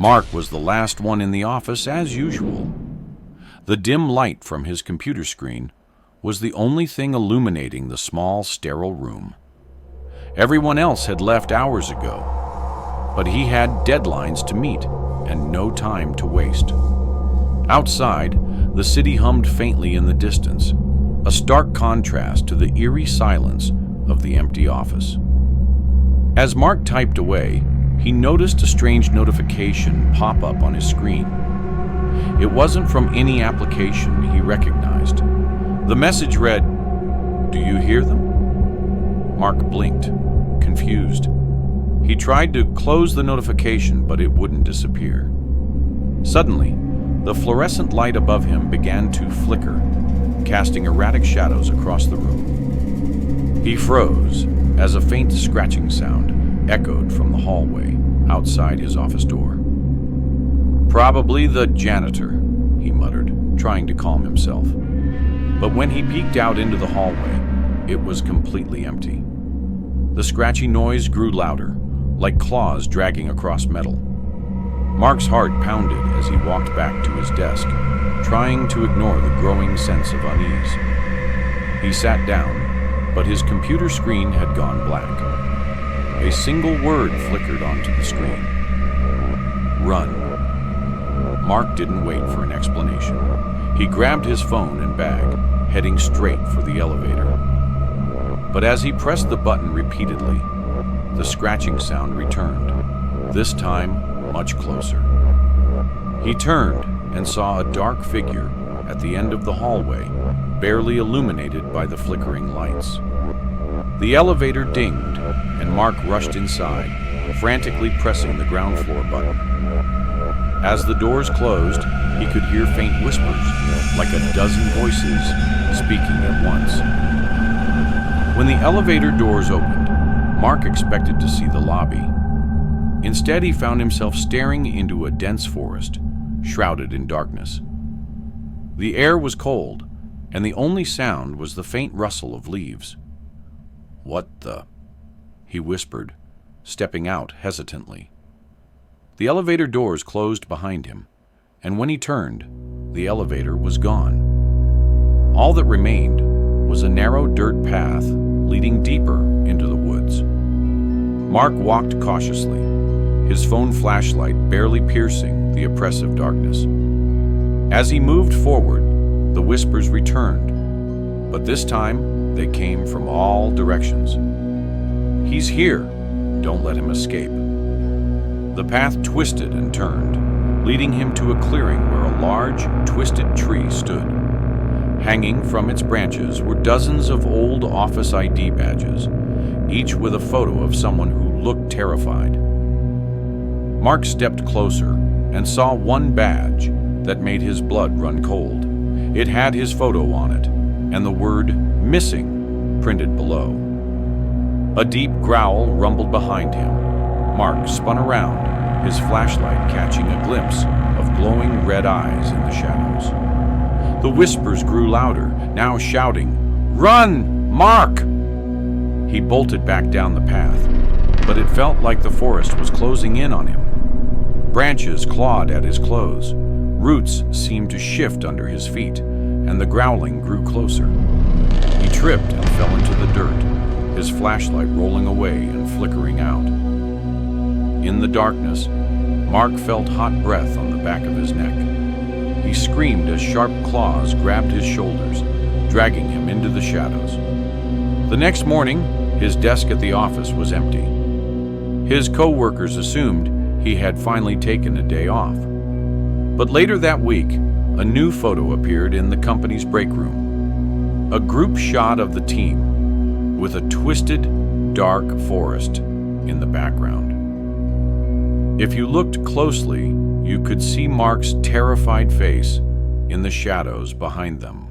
Mark was the last one in the office as usual. The dim light from his computer screen was the only thing illuminating the small, sterile room. Everyone else had left hours ago, but he had deadlines to meet and no time to waste. Outside, the city hummed faintly in the distance, a stark contrast to the eerie silence of the empty office. As Mark typed away, he noticed a strange notification pop up on his screen. It wasn't from any application he recognized. The message read, "Do you hear them?" Mark blinked, confused. He tried to close the notification, but it wouldn't disappear. Suddenly, the fluorescent light above him began to flicker, casting erratic shadows across the room. He froze as a faint scratching sound echoed from the hallway outside his office door. "Probably the janitor," he muttered, trying to calm himself. But when he peeked out into the hallway, it was completely empty. The scratchy noise grew louder, like claws dragging across metal. Mark's heart pounded as he walked back to his desk, trying to ignore the growing sense of unease. He sat down, but his computer screen had gone black. A single word flickered onto the screen. "Run." Mark didn't wait for an explanation. He grabbed his phone and bag, heading straight for the elevator. But as he pressed the button repeatedly, the scratching sound returned, this time much closer. He turned and saw a dark figure at the end of the hallway, barely illuminated by the flickering lights. The elevator dinged, and Mark rushed inside, frantically pressing the ground floor button. As the doors closed, he could hear faint whispers, like a dozen voices speaking at once. When the elevator doors opened, Mark expected to see the lobby. Instead, he found himself staring into a dense forest, shrouded in darkness. The air was cold, and the only sound was the faint rustle of leaves. "What the?" he whispered, stepping out hesitantly. The elevator doors closed behind him, and when he turned, the elevator was gone. All that remained was a narrow dirt path leading deeper into the woods. Mark walked cautiously, his phone flashlight barely piercing the oppressive darkness. As he moved forward, the whispers returned, but this time they came from all directions. "He's here. Don't let him escape." The path twisted and turned, leading him to a clearing where a large, twisted tree stood. Hanging from its branches were dozens of old office ID badges, each with a photo of someone who looked terrified. Mark stepped closer and saw one badge that made his blood run cold. It had his photo on it, and the word "missing" printed below. A deep growl rumbled behind him. Mark spun around, his flashlight catching a glimpse of glowing red eyes in the shadows. The whispers grew louder, now shouting, "Run, Mark!" He bolted back down the path, but it felt like the forest was closing in on him. Branches clawed at his clothes, roots seemed to shift under his feet, and the growling grew closer. He tripped and fell into the dirt, his flashlight rolling away and flickering out. In the darkness, Mark felt hot breath on the back of his neck. He screamed as sharp claws grabbed his shoulders, dragging him into the shadows. The next morning, his desk at the office was empty. His co-workers assumed he had finally taken a day off. But later that week, a new photo appeared in the company's break room. A group shot of the team, with a twisted, dark forest in the background. If you looked closely, you could see Mark's terrified face in the shadows behind them.